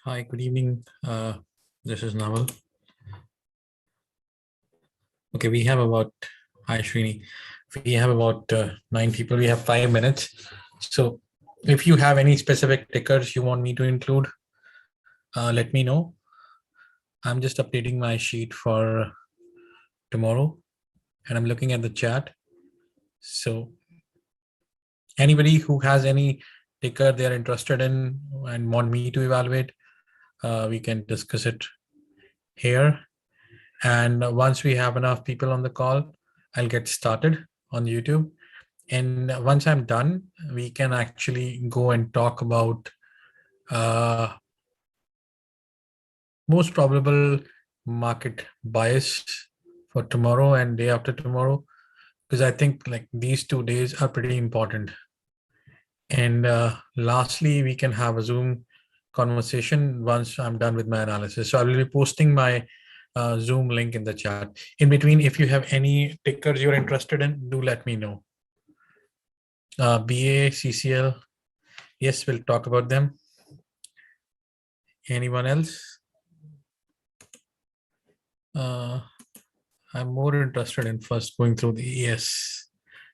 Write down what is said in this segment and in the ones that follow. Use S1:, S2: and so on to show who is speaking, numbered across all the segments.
S1: Hi, good evening. This is Naval. Okay, we have about, hi Srini, we have about 9 people. We have 5 minutes. So if you have any specific tickers you want me to include, let me know. I'm just updating my sheet for tomorrow and I'm looking at the chat. So anybody who has any ticker they're interested in and want me to evaluate, we can discuss it here. And once we have enough people on the call, I'll get started on YouTube. And once I'm done, we can actually go and talk about most probable market bias for tomorrow and day after tomorrow, because I think like these 2 days are pretty important. And lastly, we can have a Zoom conversation once I'm done with my analysis. So I will be posting my Zoom link in the chat. In between, if you have any tickers you're interested in, do let me know. BA, CCL, yes, we'll talk about them. Anyone else? I'm more interested in first going through the ES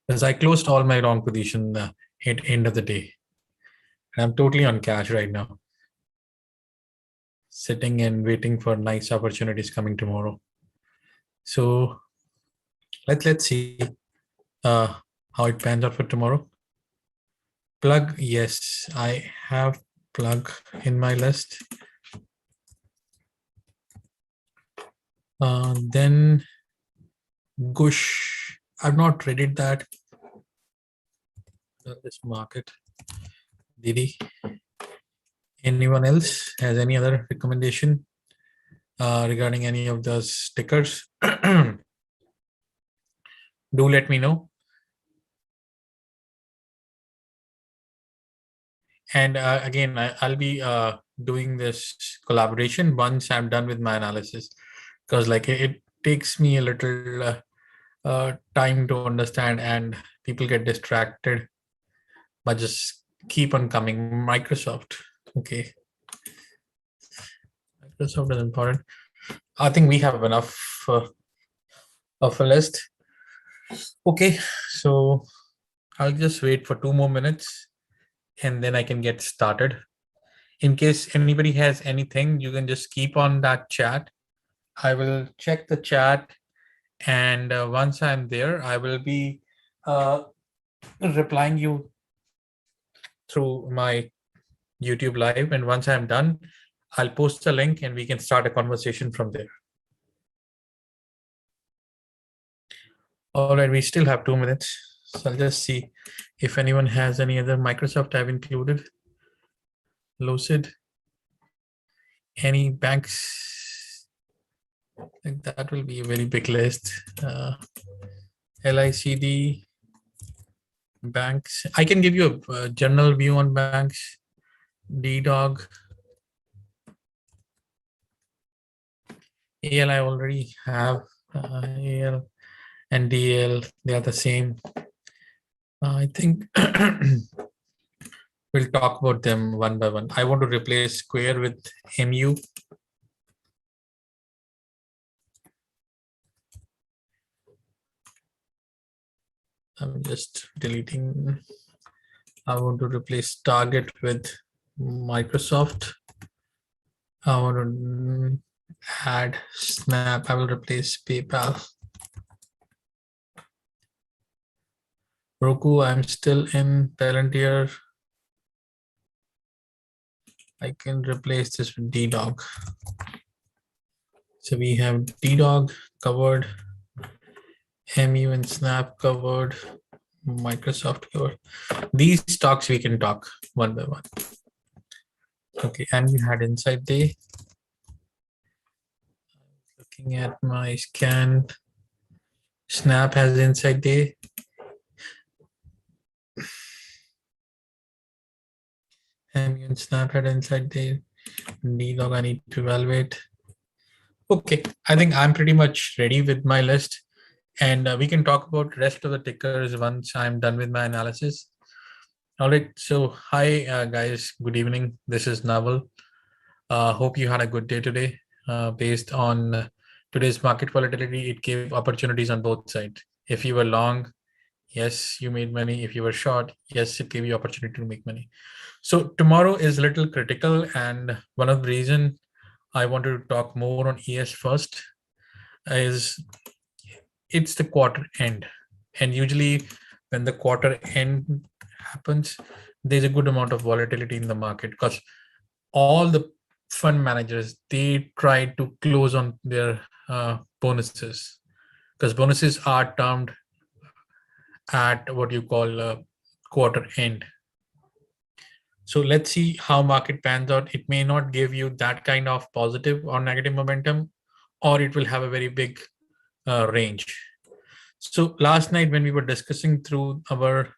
S1: because I closed all my long position at end of the day. And I'm totally on cash right now, sitting and waiting for nice opportunities coming tomorrow. So let's see how it pans out for tomorrow. Plug, yes, I have plug in my list. Then Gush, I've not traded that. This market. Didi. Anyone else has any other recommendation regarding any of those stickers? Do let me know. And again, I'll be doing this collaboration once I'm done with my analysis, because like it takes me a little time to understand and people get distracted, but just keep on coming. Microsoft, okay. Microsoft is important. I think we have enough of a list. Okay, so I'll just wait for 2 more minutes and then I can get started. In case anybody has anything, you can just keep on that chat. I will check the chat, and once I'm there, I will be replying you through my YouTube live. And once I'm done, I'll post the link and we can start a conversation from there. All right, we still have 2 minutes. So I'll just see if anyone has any other Microsoft I've included. Lucid, any banks? I think that will be a very big list. LICD, banks. I can give you a general view on banks. DDOG. AL I already have. AL and DL, they are the same. I think we'll talk about them one by one. I want to replace Square with MU. I'm just deleting. I want to replace Target with Microsoft. I want to add Snap. I will replace PayPal. Roku, I'm still in Palantir. I can replace this with DDOG. So we have DDOG covered, MU and Snap covered, Microsoft covered. These stocks we can talk one by one. Okay, and we had inside day. Looking at my scan, Snap has inside day. MU and Snap had inside day. DDOG I need to evaluate. Okay, I think I'm pretty much ready with my list. And we can talk about rest of the tickers once I'm done with my analysis. All right, so hi guys, good evening. This is Naval. Hope you had a good day today. Based on today's market volatility, it gave opportunities on both sides. If you were long, yes, you made money. If you were short, yes, it gave you opportunity to make money. So tomorrow is a little critical, and one of the reason I wanted to talk more on ES first is it's the quarter end, and usually when the quarter end happens, there's a good amount of volatility in the market because all the fund managers they try to close on their bonuses because bonuses are termed at what you call quarter end. So let's see how market pans out. It may not give you that kind of positive or negative momentum, or it will have a very big range. So last night when we were discussing through our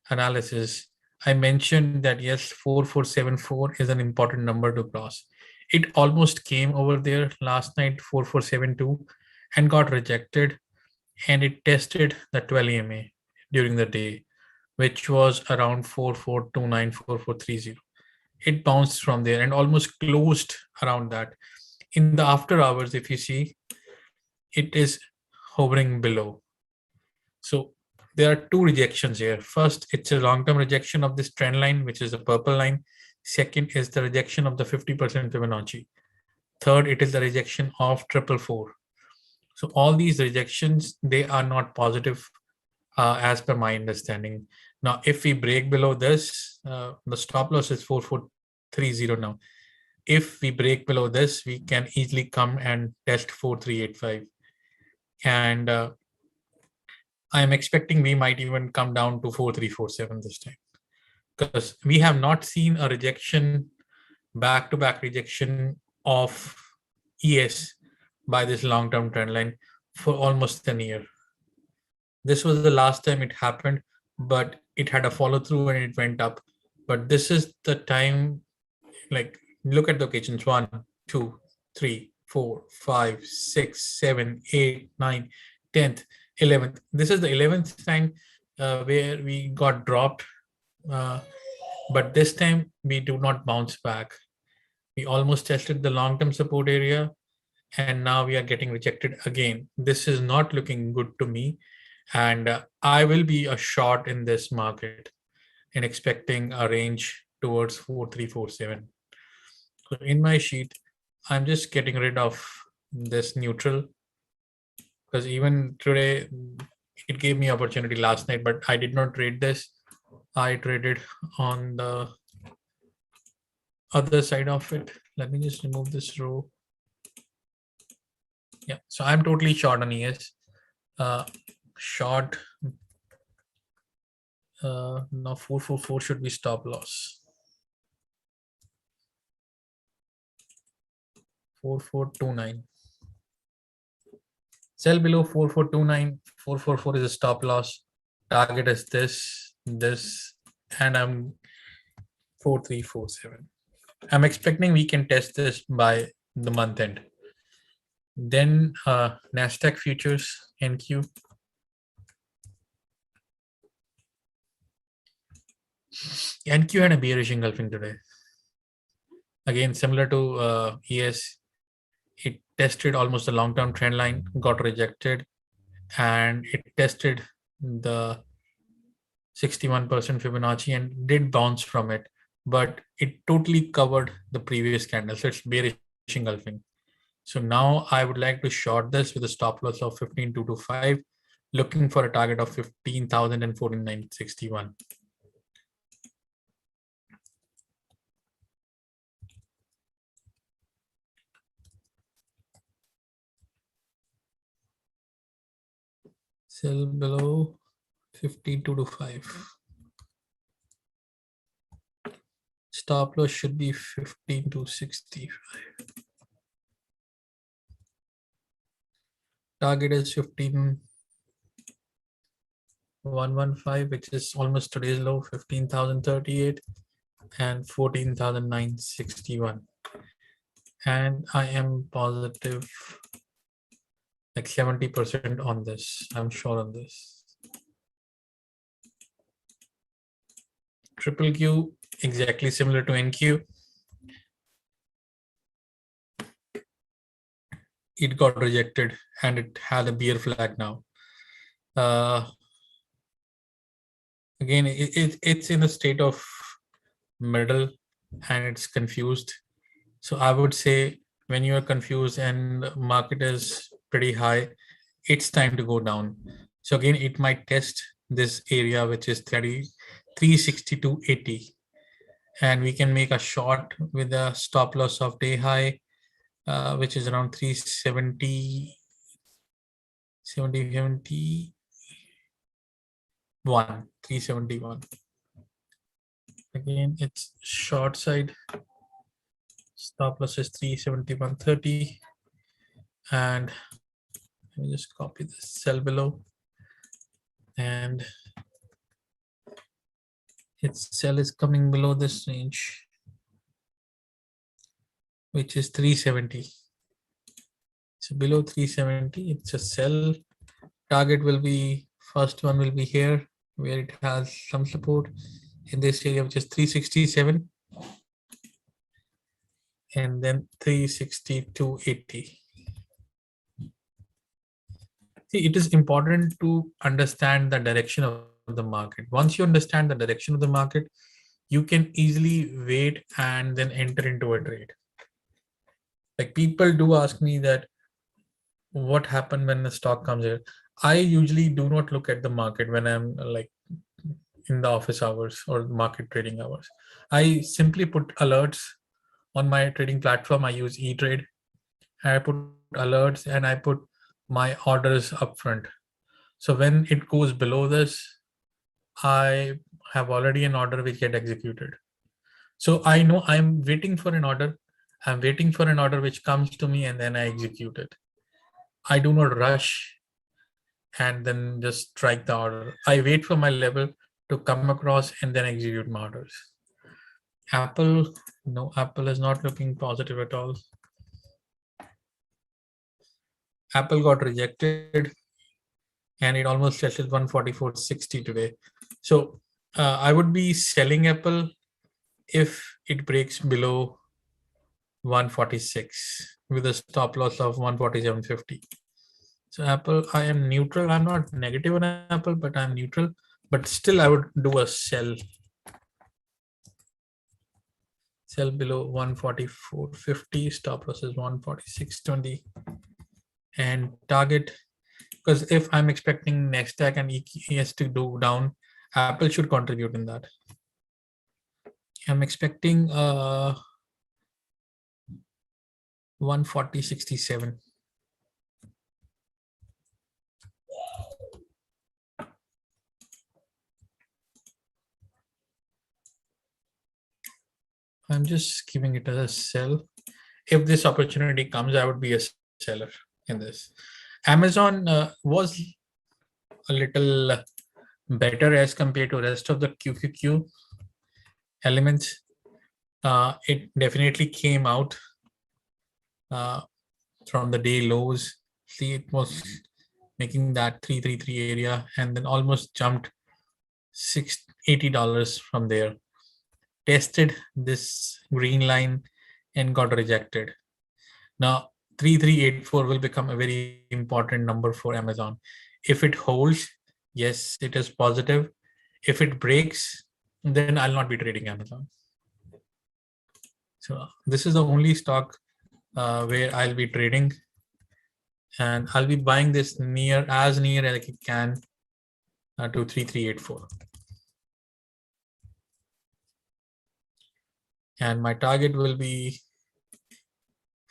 S1: analysis, I mentioned that yes, 4474 is an important number to cross. It almost came over there last night, 4472, and got rejected, and it tested the 12 EMA during the day, which was around 4429, 4430. It bounced from there and almost closed around that. In the after hours, if you see, it is hovering below. So there are two rejections here. First, it's a long-term rejection of this trend line, which is the purple line. Second is the rejection of the 50% Fibonacci. Third, it is the rejection of 444. So all these rejections, they are not positive as per my understanding. Now, if we break below this, the stop loss is 4430 now. If we break below this, we can easily come and test 4385. And I'm expecting we might even come down to 4347 this time because we have not seen a rejection, back-to-back rejection of ES by this long-term trend line for almost a year. This was the last time it happened, but it had a follow-through and it went up. But this is the time, like, look at the occasions 1, 2, 3, 4, 5, 6, 7, 8, 9, 10th, 11th. This is the 11th time where we got dropped. But this time we do not bounce back. We almost tested the long-term support area and now we are getting rejected again. This is not looking good to me. And I will be a short in this market and expecting a range towards 4347. So in my sheet, I'm just getting rid of this neutral because even today it gave me opportunity last night, but I did not trade this. I traded on the other side of it. Let me just remove this row. Yeah, so I'm totally short on ES. Short. Now 444 should be stop loss. 4429. Sell below 4429. 444 is a stop loss. Target is this, and I'm 4347. I'm expecting we can test this by the month end. Then Nasdaq futures NQ. NQ had a bearish engulfing today. Again, similar to ES, it tested almost a long-term trend line, got rejected, and it tested the 61% Fibonacci and did bounce from it, but it totally covered the previous candle. So it's bearish engulfing. So now I would like to short this with a stop loss of 15,225, looking for a target of 15,000 and 14,961. Sell below 15,225. Stop loss should be 15,265. Target is 15,115, which is almost today's low, 15,038 and 14,961. And I am positive like 70% on this. I'm sure on this. Triple Q, exactly similar to NQ. it got rejected and it had a bear flag now. Uh, Again, it's in a state of middle and it's confused. So I would say when you are confused and market is pretty high, it's time to go down. So again, it might test this area, which is 362.80. And we can make a short with a stop loss of day high, which is around 370, 371. Again, it's short side. Stop loss is 371.30. And let me just copy this cell below. And its sell is coming below this range, which is 370. So below 370, it's a sell. Target will be, first one will be here, where it has some support in this area, which is 367. And then 362.80. See, it is important to understand the direction of the market. Once you understand the direction of the market, you can easily wait and then enter into a trade. Like people do ask me that what happened when the stock comes here. I usually do not look at the market when I'm like in the office hours or market trading hours. I simply put alerts on my trading platform. I use E-Trade. I put alerts and I put my orders up front. So when it goes below this, I have already an order which get executed. So I know I'm waiting for an order. I'm waiting for an order which comes to me and then I execute it. I do not rush and then just strike the order. I wait for my level to come across and then execute my orders. Apple, no, Apple is not looking positive at all. Apple got rejected and it almost tested 144.60 today. So I would be selling Apple if it breaks below 146 with a stop loss of 147.50. So Apple, I am neutral. I'm not negative on Apple, but I'm neutral. But still, I would do a sell. Sell below 144.50. Stop loss is 146.20. And target, because if I'm expecting Nasdaq and ES to do down, Apple should contribute in that. I'm expecting 140.67. I'm just giving it as a sell. If this opportunity comes, I would be a seller in this. Amazon was a little better as compared to rest of the QQQ elements. It definitely came out from the day lows. See, it was making that 333 area and then almost jumped $80 from there. Tested this green line and got rejected. Now 3384 will become a very important number for Amazon. If it holds, yes, it is positive. If it breaks, then I'll not be trading Amazon. So this is the only stock where I'll be trading, and I'll be buying this near as it can to 3384. And my target will be,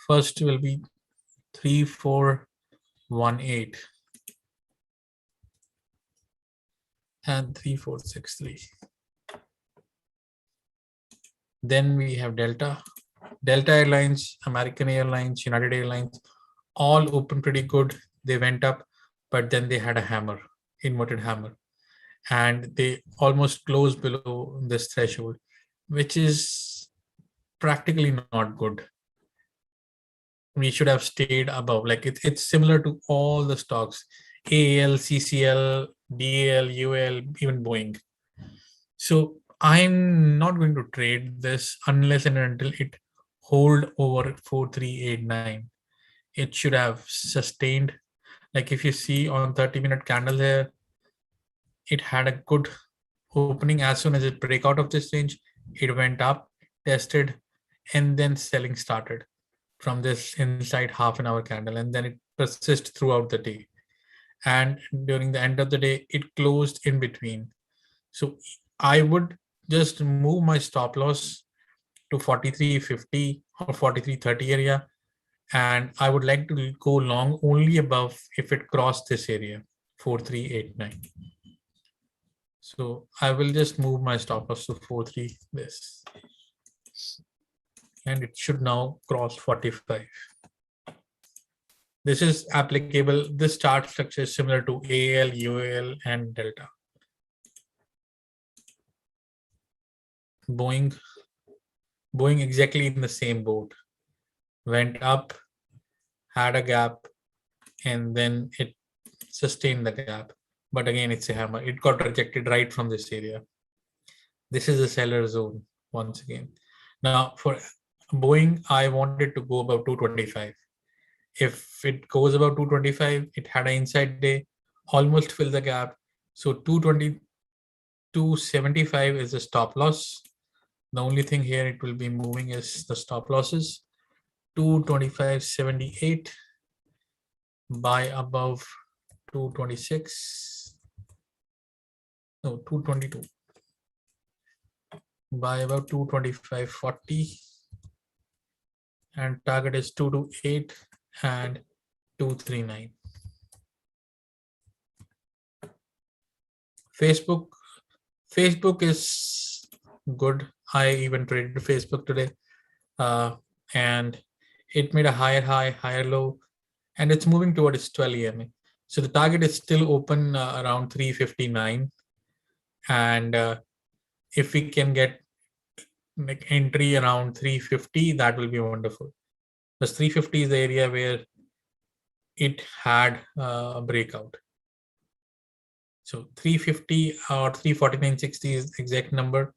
S1: first will be 3418 and 3463. Then we have Delta Airlines, American Airlines, United Airlines, all open pretty good. They went up, but then they had a hammer, inverted hammer, and they almost closed below this threshold, which is practically not good. We should have stayed above. Like it's similar to all the stocks, AAL, CCL, DAL, UL, even Boeing. So I'm not going to trade this unless and until it hold over 4389. it should have sustained. Like if you see on 30-minute candle here, it had a good opening. As soon as it break out of this range, it went up, tested, and then selling started from this inside half an hour candle, and then it persists throughout the day. And during the end of the day, it closed in between. So I would just move my stop loss to 43.50 or 43.30 area, and I would like to go long only above if it crossed this area 4389. So I will just move my stop loss to 43 this, and it should now cross 45. This is applicable. This chart structure is similar to AL, UAL, and Delta. Boeing exactly in the same boat. Went up, had a gap, and then it sustained the gap. But again, it's a hammer. It got rejected right from this area. This is the seller zone once again. Now for Boeing, I wanted to go above 225. If it goes above 225, it had an inside day, almost fill the gap. So 222.75 is the stop loss. The only thing here it will be moving is the stop losses. 225.78, buy above 226. No, 222. Buy about 225.40, and target is 228 and 239. Facebook is good. I even traded Facebook today, and it made a higher high, higher low, and it's moving towards 12 EMA. So the target is still open around 359, and if we can get like entry around 350, that will be wonderful. Because 350 is the area where it had a breakout. So 350 or 349.60 is the exact number.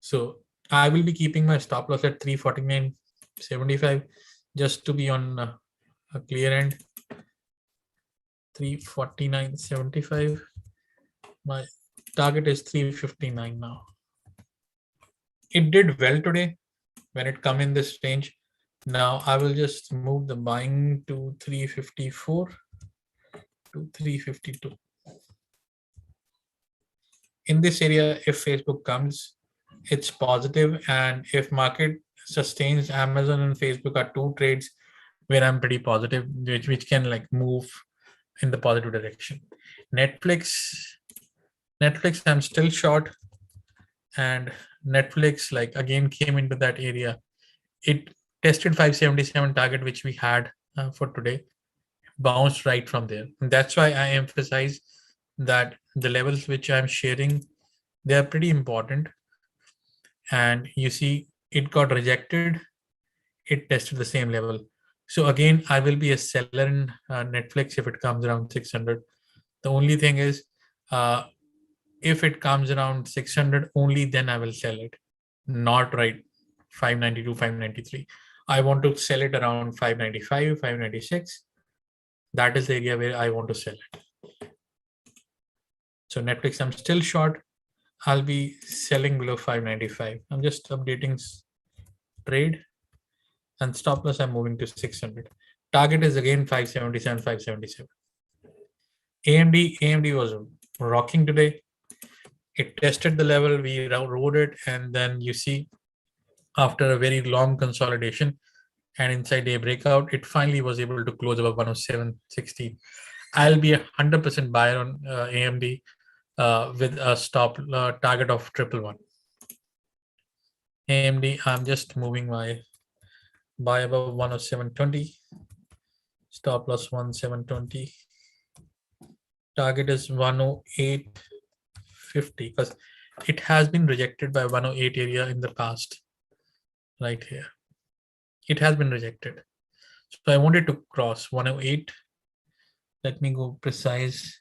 S1: So I will be keeping my stop loss at 349.75 just to be on a clear end. 349.75. My target is 359 now. It did well today when it come in this range. Now I will just move the buying to 354 to 352. In this area, if Facebook comes, it's positive, and if market sustains, Amazon and Facebook are two trades where I'm pretty positive, which can like move in the positive direction. Netflix, I'm still short, and Netflix like again came into that area. It tested 577 target which we had for today, bounced right from there. And that's why I emphasize that the levels which I'm sharing, they are pretty important. And you see it got rejected, it tested the same level. So again, I will be a seller in Netflix if it comes around 600. The only thing is, if it comes around 600, only then I will sell it, not right 592, 593. I want to sell it around 595, 596. That is the area where I want to sell it. So Netflix, I'm still short. I'll be selling below 595. I'm just updating trade, and stop loss I'm moving to 600. Target is again 577, 577. AMD was rocking today. It tested the level, we rode it, and then you see after a very long consolidation and inside a breakout, it finally was able to close above 107.60. I'll be 100% buyer on AMD with a stop target of 111. AMD, I'm just moving my buy above 107.20, stop loss 107.20. Target is 108.50 because it has been rejected by 108 area in the past. Right here, it has been rejected. So I wanted to cross 108. Let me go precise.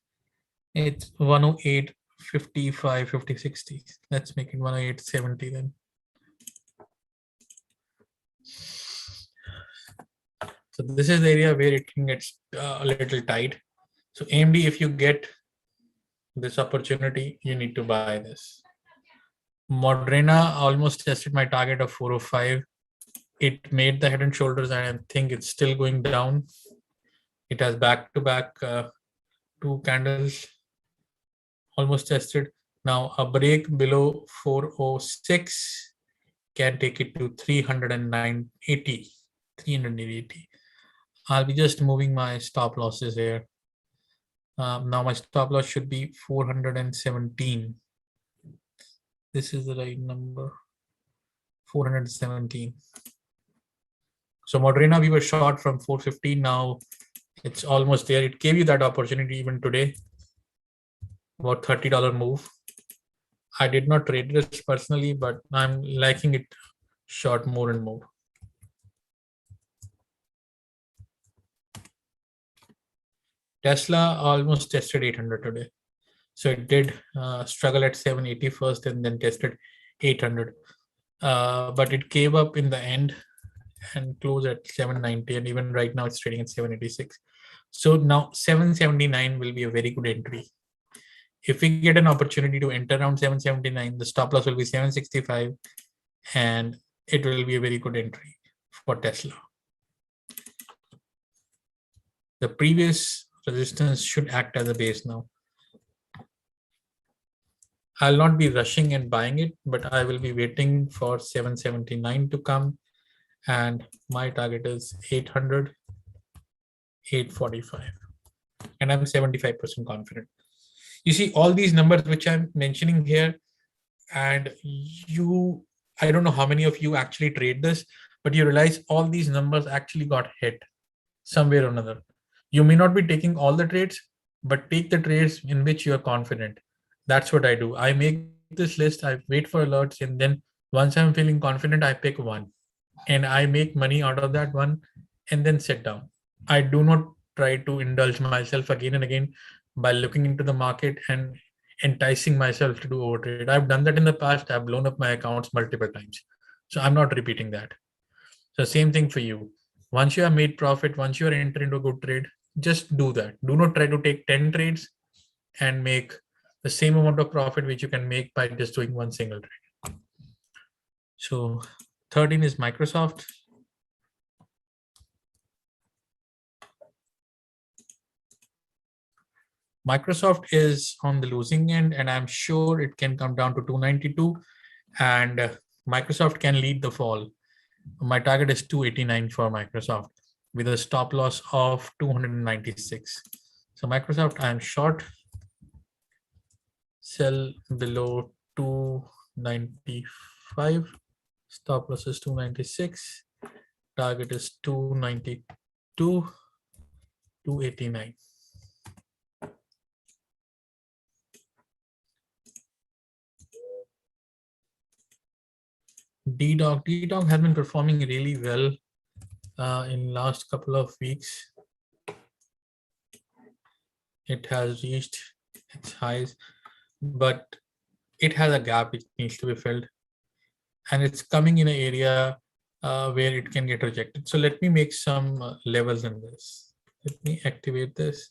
S1: It's 108, 55, 50, 60. Let's make it 108, 70 then. So this is the area where it can get a little tight. So AMD, if you get this opportunity, you need to buy this. Moderna almost tested my target of 405. It made the head and shoulders, and I think it's still going down. It has back-to-back two candles almost tested. Now a break below 406 can take it to 380. 380. I'll be just moving my stop losses here. Now my stop loss should be 417. This is the right number. 417. So Moderna, we were short from 450. Now it's almost there. It gave you that opportunity even today. About $30 move. I did not trade this personally, but I'm liking it short more and more. Tesla almost tested 800 today. So it did struggle at 780 first and then tested 800. But it gave up in the end and closed at 790. And even right now it's trading at 786. So now 779 will be a very good entry. If we get an opportunity to enter around 779, the stop loss will be 765 and it will be a very good entry for Tesla. The previous resistance should act as a base now. I'll not be rushing and buying it, but I will be waiting for 779 to come. And my target is 800, 845. And I'm 75% confident. You see all these numbers which I'm mentioning here, and I don't know how many of you actually trade this, but you realize all these numbers actually got hit somewhere or another. You may not be taking all the trades, but take the trades in which you are confident. That's what I do. I make this list, I wait for alerts, and then once I'm feeling confident, I pick one and I make money out of that one and then sit down. I do not try to indulge myself again and again by looking into the market and enticing myself to do overtrade. I've done that in the past. I've blown up my accounts multiple times. So I'm not repeating that. So same thing for you. Once you have made profit, once you are entered into a good trade, just do that. Do not try to take 10 trades and make the same amount of profit which you can make by just doing one single trade. So 13 is Microsoft. Microsoft is on the losing end, and I'm sure it can come down to 292, and Microsoft can lead the fall. My target is 289 for Microsoft with a stop loss of 296. So Microsoft, I'm short. Sell below 295. Stop loss is 296. Target is 292, 289. DDOG has been performing really well in last couple of weeks. It has reached its highs, but it has a gap which needs to be filled, and it's coming in an area where it can get rejected. So let me make some levels in this. Let me activate this.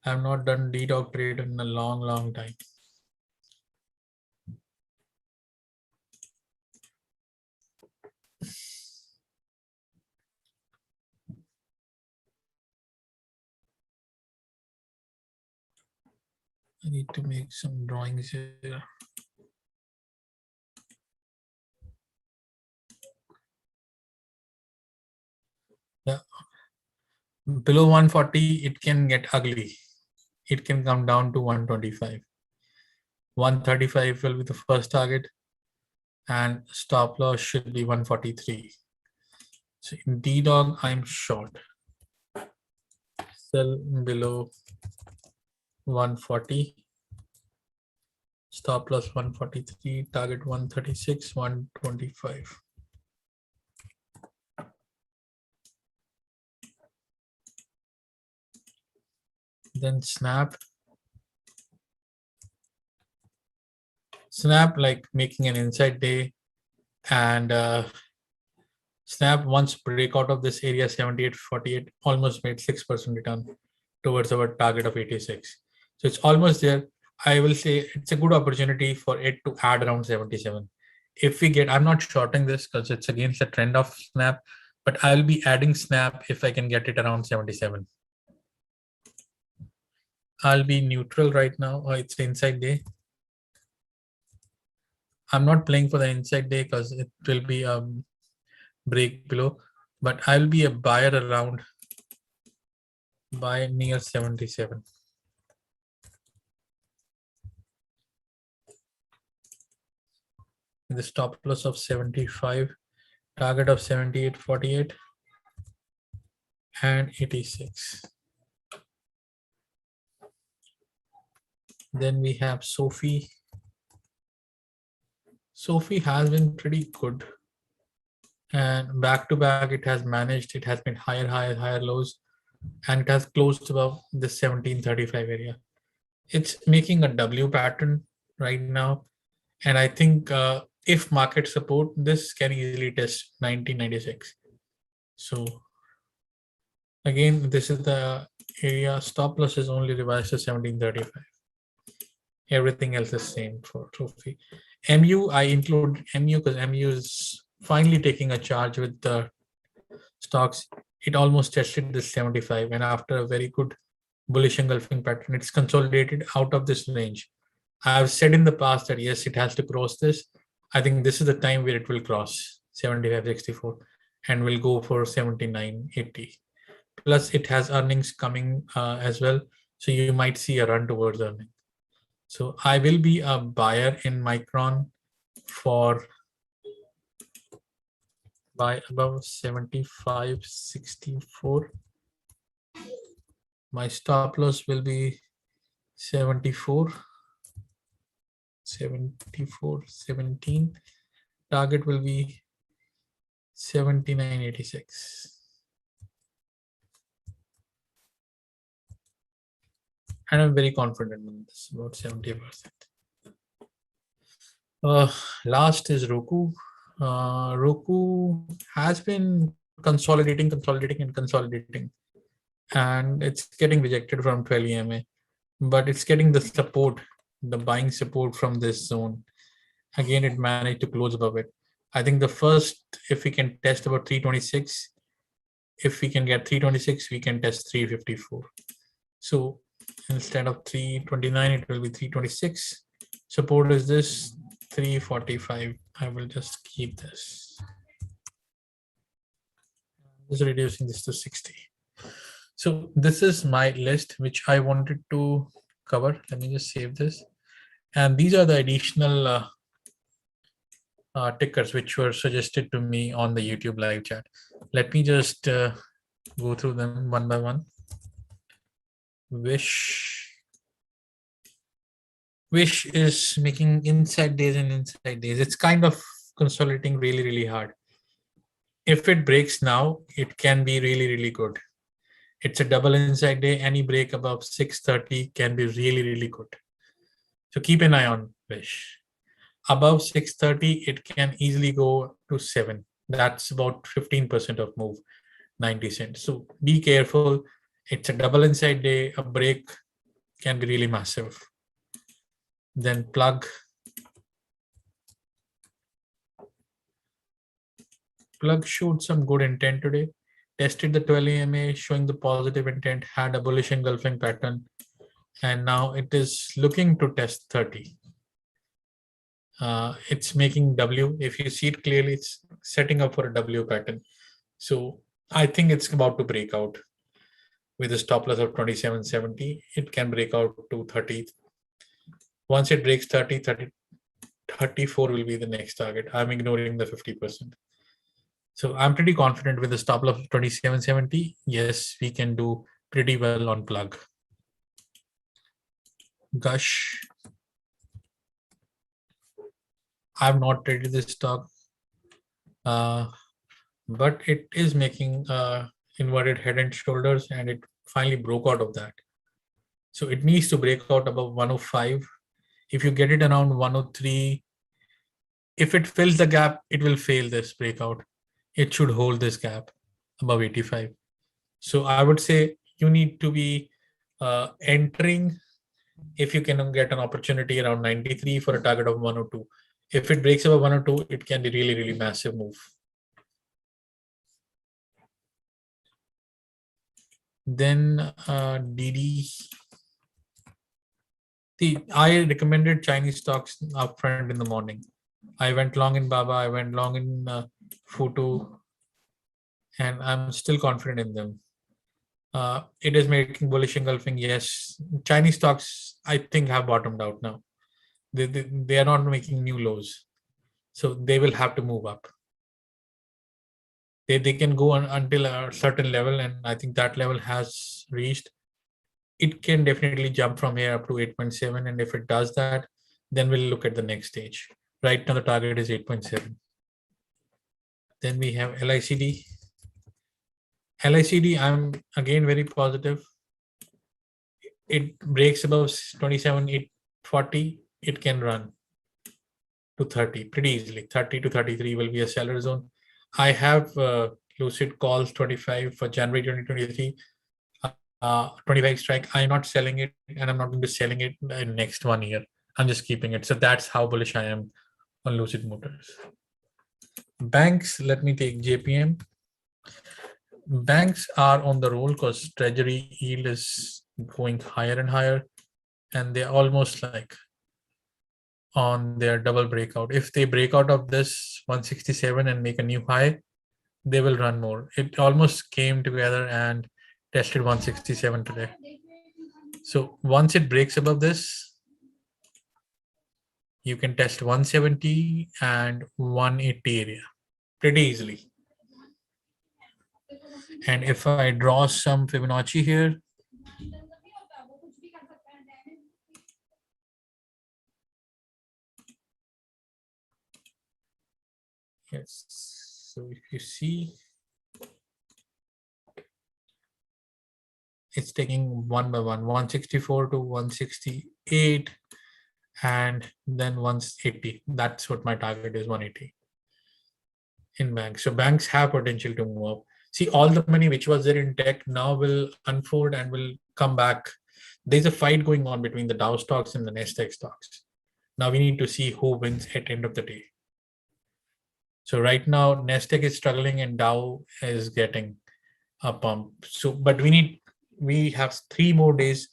S1: I've not done DDOG trade in a long time. I need to make some drawings here. Yeah. Below 140, it can get ugly. It can come down to 125. 135 will be the first target, and stop loss should be 143. So in DDOG, I'm short. Sell below 140. Stop loss 143, target 136, 125. Then Snap. Snap, like making an inside day, and Snap once break out of this area 78.48 almost made 6% return towards our target of 86. So it's almost there. I will say it's a good opportunity for it to add around 77. If we get, I'm not shorting this because it's against the trend of Snap, but I'll be adding Snap if I can get it around 77. I'll be neutral right now. It's the inside day. I'm not playing for the inside day because it will be a break below, but I'll be a buyer around by near 77. The stop loss of 75, target of 78.48 and 86. Then we have Sophie. Sophie has been pretty good, and back to back it has managed. It has been higher lows, and it has closed above the 1735 area. It's making a W pattern right now, and I think if market support, this can easily test 1996. So again, this is the area. Stop loss is only revised to 1735. Everything else is same for Trophy. MU, I include MU because MU is finally taking a charge with the stocks. It almost tested this 75, and after a very good bullish engulfing pattern, it's consolidated out of this range. I've said in the past that yes, it has to cross this. I think this is the time where it will cross 75.64 and will go for 79.80. Plus, it has earnings coming as well, so you might see a run towards earnings. So I will be a buyer in Micron for by above 75.64. My stop loss will be 74.17. Target will be 79.86. And I'm very confident in this, about 70%. Last is Roku. Roku has been consolidating, and it's getting rejected from 12 EMA, but it's getting the support, the buying support from this zone. Again, it managed to close above it. I think the first, if we can test about 326, if we can get 326, we can test 354. So instead of 329, it will be 326. Support is this 345. I will just keep this. Just reducing this to 60. So this is my list, which I wanted to cover. Let me just save this. And these are the additional tickers which were suggested to me on the YouTube live chat. Let me just go through them one by one. Wish is making inside days and inside days. It's kind of consolidating really hard. If it breaks now, it can be really good. It's a double inside day. Any break above 630 can be really good. So keep an eye on Wish. Above 630, it can easily go to 7. That's about 15% of move, 90 cents. So be careful. It's a double inside day. A break can be really massive. Then Plug. Plug showed some good intent today. Tested the 12 EMA, showing the positive intent, had a bullish engulfing pattern, and now it is looking to test 30. It's making W. If you see it clearly, it's setting up for a W pattern. So I think it's about to break out with a stop loss of 27.70. It can break out to 30. Once it breaks 30, 34 will be the next target. I'm ignoring the 50%. So I'm pretty confident with the stop loss of 27.70. Yes, we can do pretty well on Plug. Gush. I've not traded this stock, but it is making inverted head and shoulders, and it finally broke out of that. So it needs to break out above 105. If you get it around 103, if it fills the gap, it will fail this breakout. it should hold this gap above 85. So I would say you need to be entering if you can get an opportunity around 93 for a target of 102. If it breaks above 102, it can be really, really massive move. Then DD. I recommended Chinese stocks upfront in the morning. I went long in Baba, I went long in Futu, and I'm still confident in them. It is making bullish engulfing. Yes, Chinese stocks I think have bottomed out now. They are not making new lows, so they will have to move up. They can go on until a certain level, and I think that level has reached. It can definitely jump from here up to 8.7, and if it does that, then we'll look at the next stage. Right now the target is 8.7. Then we have LICD. LICD, I'm again very positive. It breaks above 27,840, it can run to 30 pretty easily. 30 to 33 will be a seller zone. I have lucid calls 25 for January 2023. 25 strike. I'm not selling it, and I'm not going to be selling it in next 1 year. I'm just keeping it. So that's how bullish I am on Lucid Motors. Banks, let me take JPM. Banks are on the roll because treasury yield is going higher and higher, and they're almost like on their double breakout. If they break out of this 167 and make a new high, they will run more. It almost came together and tested 167 today. So once it breaks above this, you can test 170 and 180 area pretty easily. And if I draw some Fibonacci here, yes, so if you see, it's taking one by one, 164 to 168, and then 180. That's what my target is, 180 in banks. So banks have potential to move up. See, all the money which was there in tech now will unfold and will come back. There's a fight going on between the Dow stocks and the Nasdaq stocks. Now we need to see who wins at the end of the day. So right now, Nasdaq is struggling and Dow is getting a pump. So, but we have 3 more days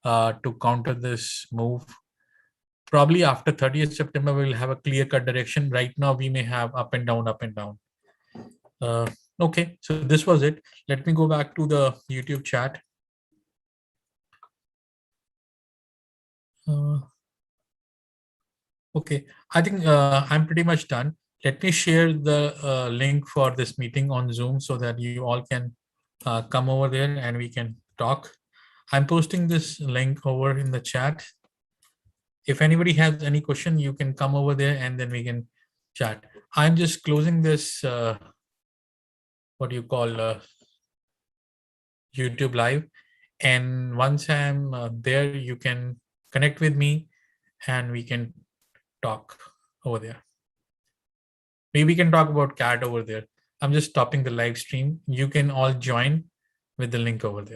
S1: to counter this move. Probably after 30th September, we'll have a clear-cut direction. Right now, we may have up and down, up and down. Okay, so this was it. Let me go back to the YouTube chat. Okay, I think I'm pretty much done. Let me share the link for this meeting on Zoom so that you all can come over there and we can talk. I'm posting this link over in the chat. If anybody has any question, you can come over there and then we can chat. I'm just closing this, what do you call, YouTube live. And once I'm there, you can connect with me and we can talk over there. Maybe we can talk about CAT over there. I'm just stopping the live stream. You can all join with the link over there.